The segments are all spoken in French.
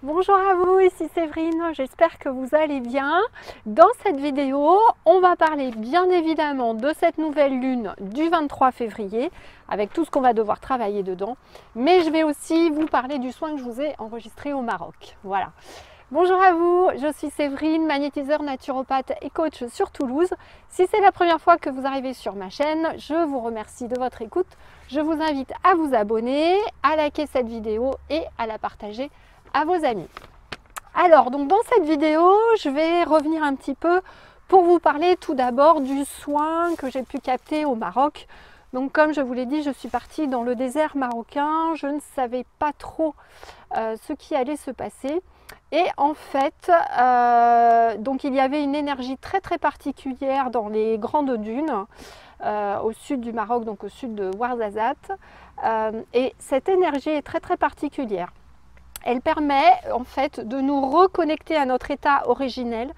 Bonjour à vous, ici Séverine, j'espère que vous allez bien. Dans cette vidéo, on va parler bien évidemment de cette nouvelle lune du 23 février, avec tout ce qu'on va devoir travailler dedans. Mais je vais aussi vous parler du soin que je vous ai enregistré au Maroc. Voilà. Bonjour à vous, je suis Séverine, magnétiseur, naturopathe et coach sur Toulouse. Si c'est la première fois que vous arrivez sur ma chaîne, je vous remercie de votre écoute. Je vous invite à vous abonner, à liker cette vidéo et à la partager à vos amis. Alors, donc dans cette vidéo, je vais revenir un petit peu pour vous parler tout d'abord du soin que j'ai pu capter au Maroc. Donc comme je vous l'ai dit, je suis partie dans le désert marocain, je ne savais pas trop ce qui allait se passer. Et en fait, donc il y avait une énergie très particulière dans les grandes dunes au sud du Maroc, donc au sud de Ouarzazate. Et cette énergie est très particulière. Elle permet en fait de nous reconnecter à notre état originel,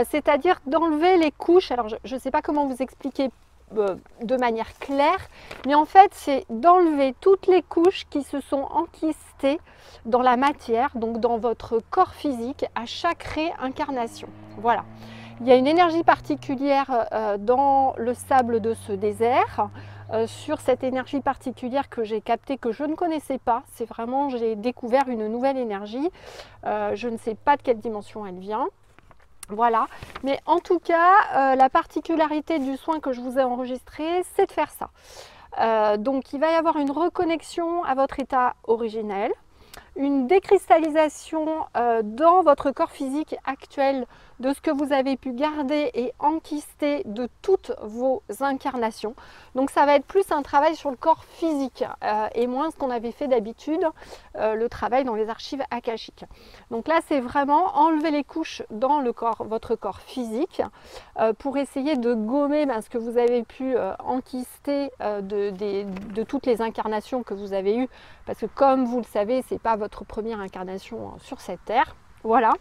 c'est-à-dire d'enlever les couches. Alors je ne sais pas comment vous expliquer de manière claire, mais en fait c'est d'enlever toutes les couches qui se sont enquistées dans la matière, donc dans votre corps physique à chaque réincarnation. Voilà. Il y a une énergie particulière dans le sable de ce désert, sur cette énergie particulière que j'ai captée, que je ne connaissais pas. C'est vraiment, j'ai découvert une nouvelle énergie. Je ne sais pas de quelle dimension elle vient. Voilà, mais en tout cas, la particularité du soin que je vous ai enregistré, c'est de faire ça. Donc il va y avoir une reconnexion à votre état originel, une décristallisation dans votre corps physique actuel de ce que vous avez pu garder et enquister de toutes vos incarnations. Donc ça va être plus un travail sur le corps physique et moins ce qu'on avait fait d'habitude, le travail dans les archives akashiques. Donc là c'est vraiment enlever les couches dans le corps, votre corps physique pour essayer de gommer ce que vous avez pu enquister de toutes les incarnations que vous avez eues, parce que comme vous le savez, c'est pas votre première incarnation sur cette terre. Voilà.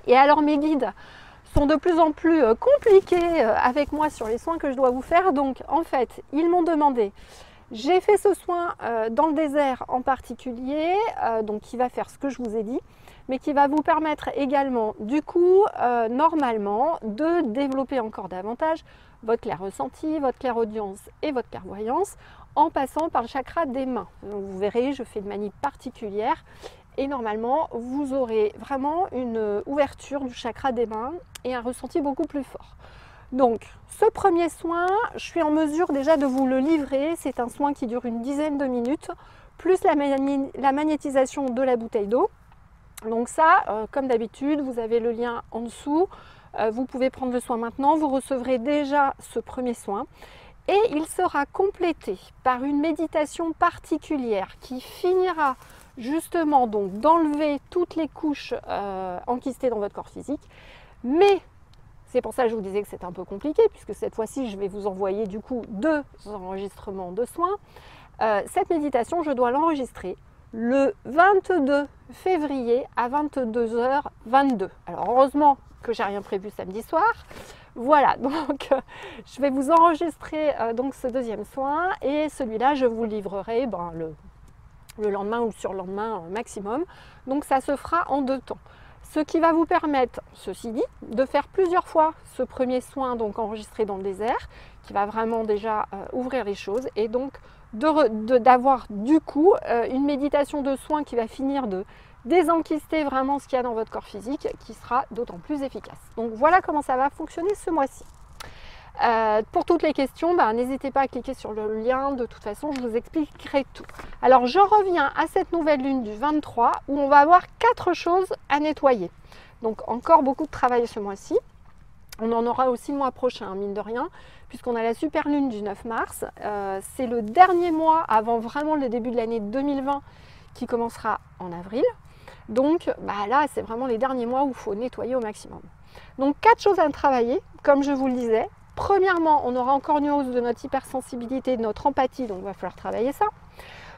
Et alors mes guides sont de plus en plus compliqués avec moi sur les soins que je dois vous faire. Donc en fait, ils m'ont demandé, j'ai fait ce soin dans le désert en particulier, donc qui va faire ce que je vous ai dit, mais qui va vous permettre également du coup normalement de développer encore davantage votre clair ressenti, votre clairaudience et votre clairvoyance en passant par le chakra des mains. Donc vous verrez, je fais une manip particulière. Et normalement, vous aurez vraiment une ouverture du chakra des mains et un ressenti beaucoup plus fort. Donc, ce premier soin, je suis en mesure déjà de vous le livrer. C'est un soin qui dure une dizaine de minutes, plus la magnétisation de la bouteille d'eau. Donc ça, comme d'habitude, vous avez le lien en dessous. Vous pouvez prendre le soin maintenant. Vous recevrez déjà ce premier soin. Et il sera complété par une méditation particulière qui finira justement donc d'enlever toutes les couches enquistées dans votre corps physique. Mais c'est pour ça que je vous disais que c'est un peu compliqué, puisque cette fois-ci je vais vous envoyer du coup 2 enregistrements de soins. Cette méditation, je dois l'enregistrer le 22 février à 22h22. Alors heureusement que j'ai rien prévu samedi soir. Voilà, donc je vais vous enregistrer donc ce deuxième soin, et celui-là je vous livrerai le lendemain ou le surlendemain maximum. Donc ça se fera en 2 temps. Ce qui va vous permettre, ceci dit, de faire plusieurs fois ce premier soin donc enregistré dans le désert, qui va vraiment déjà ouvrir les choses, et donc d'avoir du coup une méditation de soin qui va finir de désenquister vraiment ce qu'il y a dans votre corps physique, qui sera d'autant plus efficace. Donc voilà comment ça va fonctionner ce mois-ci. Pour toutes les questions, n'hésitez pas à cliquer sur le lien, de toute façon je vous expliquerai tout. Alors je reviens à cette nouvelle lune du 23 où on va avoir 4 choses à nettoyer. Donc encore beaucoup de travail ce mois-ci. On en aura aussi le mois prochain, mine de rien, puisqu'on a la super lune du 9 mars. C'est le dernier mois avant vraiment le début de l'année 2020 qui commencera en avril. Donc là, c'est vraiment les derniers mois où il faut nettoyer au maximum. Donc 4 choses à travailler, comme je vous le disais. Premièrement, on aura encore une hausse de notre hypersensibilité, de notre empathie, donc il va falloir travailler ça.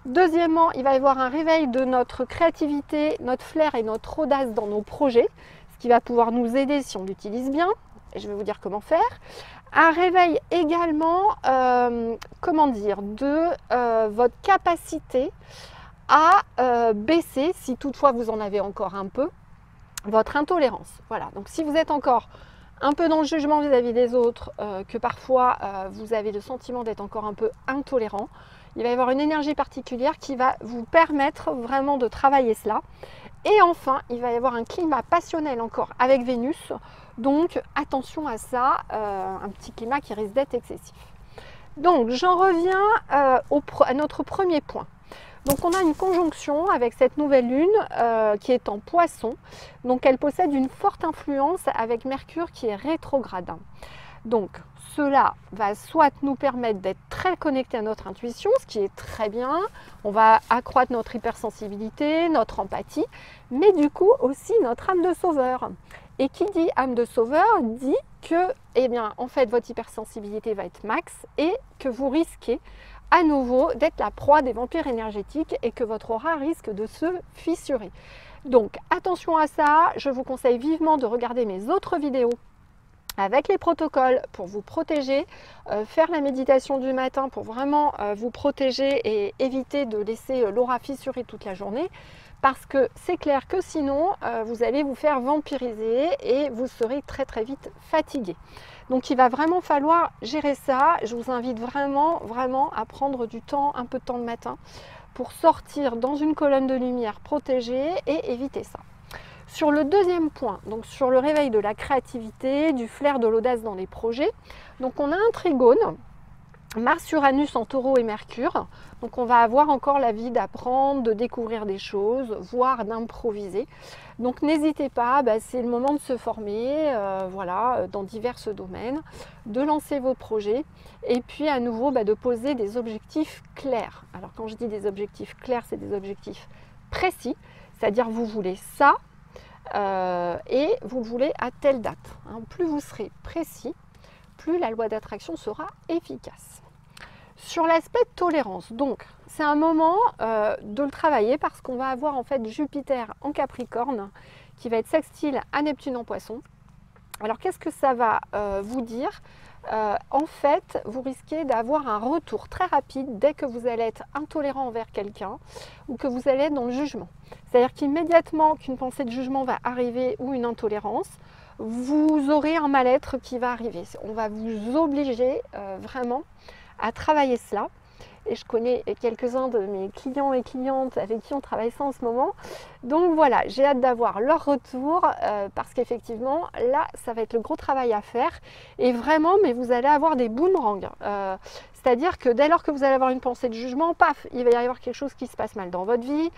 Deuxièmement, il va y avoir un réveil de notre créativité, notre flair et notre audace dans nos projets, ce qui va pouvoir nous aider si on l'utilise bien. Et je vais vous dire comment faire. Un réveil également, de votre capacité à baisser, si toutefois vous en avez encore un peu, votre intolérance. Voilà, donc si vous êtes encore un peu dans le jugement vis-à-vis des autres, que parfois vous avez le sentiment d'être encore un peu intolérant, il va y avoir une énergie particulière qui va vous permettre vraiment de travailler cela. Et enfin, il va y avoir un climat passionnel encore avec Vénus, donc attention à ça, un petit climat qui risque d'être excessif. Donc j'en reviens à notre premier point. Donc on a une conjonction avec cette nouvelle lune qui est en Poisson, donc elle possède une forte influence avec Mercure qui est rétrograde. Donc cela va soit nous permettre d'être très connectés à notre intuition, ce qui est très bien, on va accroître notre hypersensibilité, notre empathie, mais du coup aussi notre âme de sauveur. Et qui dit âme de sauveur dit que, eh bien, en fait, votre hypersensibilité va être max et que vous risquez à nouveau d'être la proie des vampires énergétiques et que votre aura risque de se fissurer. Donc attention à ça, je vous conseille vivement de regarder mes autres vidéos avec les protocoles pour vous protéger, faire la méditation du matin pour vraiment vous protéger et éviter de laisser l'aura fissurer toute la journée, parce que c'est clair que sinon vous allez vous faire vampiriser et vous serez très très vite fatigué. Donc il va vraiment falloir gérer ça. Je vous invite vraiment à prendre du temps, un peu de temps le matin pour sortir dans une colonne de lumière protégée et éviter ça. Sur le deuxième point, donc sur le réveil de la créativité, du flair, de l'audace dans les projets, donc on a un trigone, Mars, Uranus en Taureau et Mercure, donc on va avoir encore l'envie d'apprendre, de découvrir des choses, voire d'improviser. Donc n'hésitez pas, c'est le moment de se former, voilà, dans divers domaines, de lancer vos projets et puis à nouveau de poser des objectifs clairs. Alors quand je dis des objectifs clairs, c'est des objectifs précis, c'est-à-dire vous voulez ça, et vous le voulez à telle date. Plus vous serez précis, plus la loi d'attraction sera efficace. Sur l'aspect tolérance, donc c'est un moment de le travailler parce qu'on va avoir en fait Jupiter en Capricorne qui va être sextile à Neptune en Poisson. Alors qu'est-ce que ça va vous dire? En fait, vous risquez d'avoir un retour très rapide dès que vous allez être intolérant envers quelqu'un ou que vous allez être dans le jugement. C'est-à-dire qu'immédiatement qu'une pensée de jugement va arriver ou une intolérance, vous aurez un mal-être qui va arriver. On va vous obliger vraiment à travailler cela. Et je connais quelques-uns de mes clients et clientes avec qui on travaille ça en ce moment. Donc voilà, j'ai hâte d'avoir leur retour parce qu'effectivement, là, ça va être le gros travail à faire. Et vraiment, mais vous allez avoir des boomerangs. C'est-à-dire que dès lors que vous allez avoir une pensée de jugement, paf, il va y avoir quelque chose qui se passe mal dans votre vie.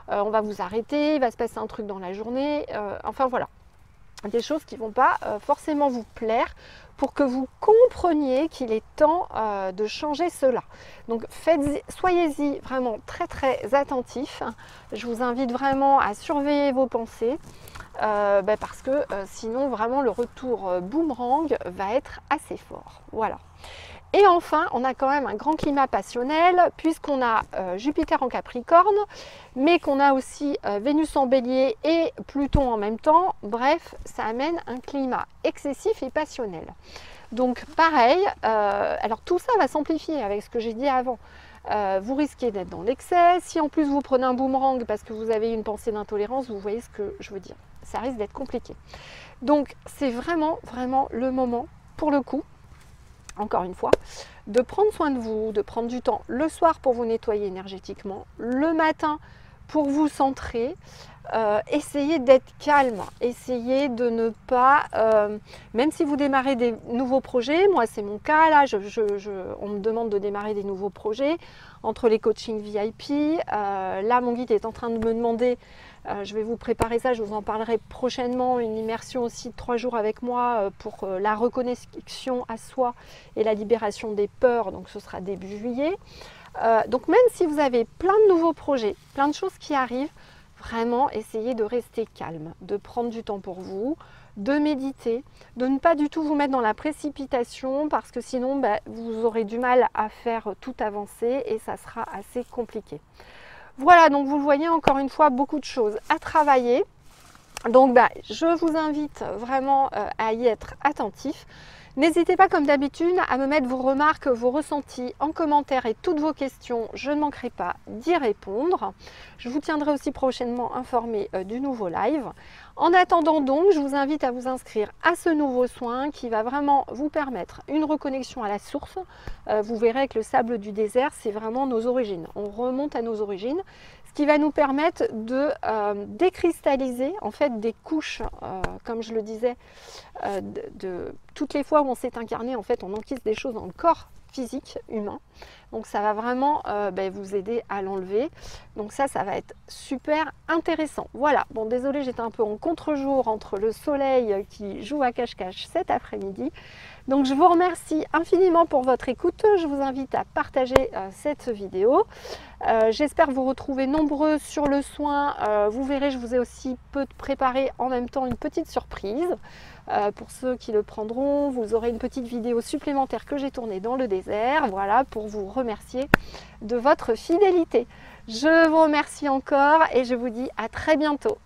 On va vous arrêter, il va se passer un truc dans la journée. Enfin voilà, des choses qui ne vont pas forcément vous plaire pour que vous compreniez qu'il est temps de changer cela. Donc soyez-y vraiment très attentifs. Je vous invite vraiment à surveiller vos pensées parce que sinon vraiment le retour boomerang va être assez fort. Voilà. Et enfin, on a quand même un grand climat passionnel puisqu'on a Jupiter en Capricorne, mais qu'on a aussi Vénus en Bélier et Pluton en même temps. Bref, ça amène un climat excessif et passionnel. Donc pareil, alors tout ça va s'amplifier avec ce que j'ai dit avant. Vous risquez d'être dans l'excès. Si en plus vous prenez un boomerang parce que vous avez une pensée d'intolérance, vous voyez ce que je veux dire. Ça risque d'être compliqué. Donc c'est vraiment le moment, pour le coup, encore une fois, de prendre soin de vous, de prendre du temps le soir pour vous nettoyer énergétiquement, le matin pour vous centrer, essayez d'être calme, essayez de ne pas, même si vous démarrez des nouveaux projets, moi c'est mon cas, là on me demande de démarrer des nouveaux projets, entre les coachings VIP, là mon guide est en train de me demander, je vais vous préparer ça, je vous en parlerai prochainement, une immersion aussi de 3 jours avec moi pour la reconnexion à soi et la libération des peurs, donc ce sera début juillet. Donc même si vous avez plein de nouveaux projets, plein de choses qui arrivent, vraiment essayez de rester calme, de prendre du temps pour vous, de méditer, de ne pas du tout vous mettre dans la précipitation parce que sinon vous aurez du mal à faire tout avancer et ça sera assez compliqué. Voilà, donc vous le voyez encore une fois, beaucoup de choses à travailler. Donc je vous invite vraiment à y être attentif. N'hésitez pas comme d'habitude à me mettre vos remarques, vos ressentis en commentaire et toutes vos questions, je ne manquerai pas d'y répondre. Je vous tiendrai aussi prochainement informé du nouveau live. En attendant donc, je vous invite à vous inscrire à ce nouveau soin qui va vraiment vous permettre une reconnexion à la source. Vous verrez que le sable du désert, c'est vraiment nos origines. On remonte à nos origines, ce qui va nous permettre de décristalliser en fait des couches, comme je le disais, de toutes les fois où on s'est incarné, en fait, on enquisse des choses dans le corps physique humain. Donc ça va vraiment vous aider à l'enlever. Donc ça va être super intéressant. Voilà, bon désolé, j'étais un peu en contre-jour entre le soleil qui joue à cache-cache cet après-midi. Donc je vous remercie infiniment pour votre écoute. Je vous invite à partager cette vidéo. J'espère vous retrouver nombreux sur le soin. Vous verrez, je vous ai aussi préparé en même temps une petite surprise. Pour ceux qui le prendront, vous aurez une petite vidéo supplémentaire que j'ai tournée dans le désert. Voilà, pour vous remercier de votre fidélité. Je vous remercie encore et je vous dis à très bientôt.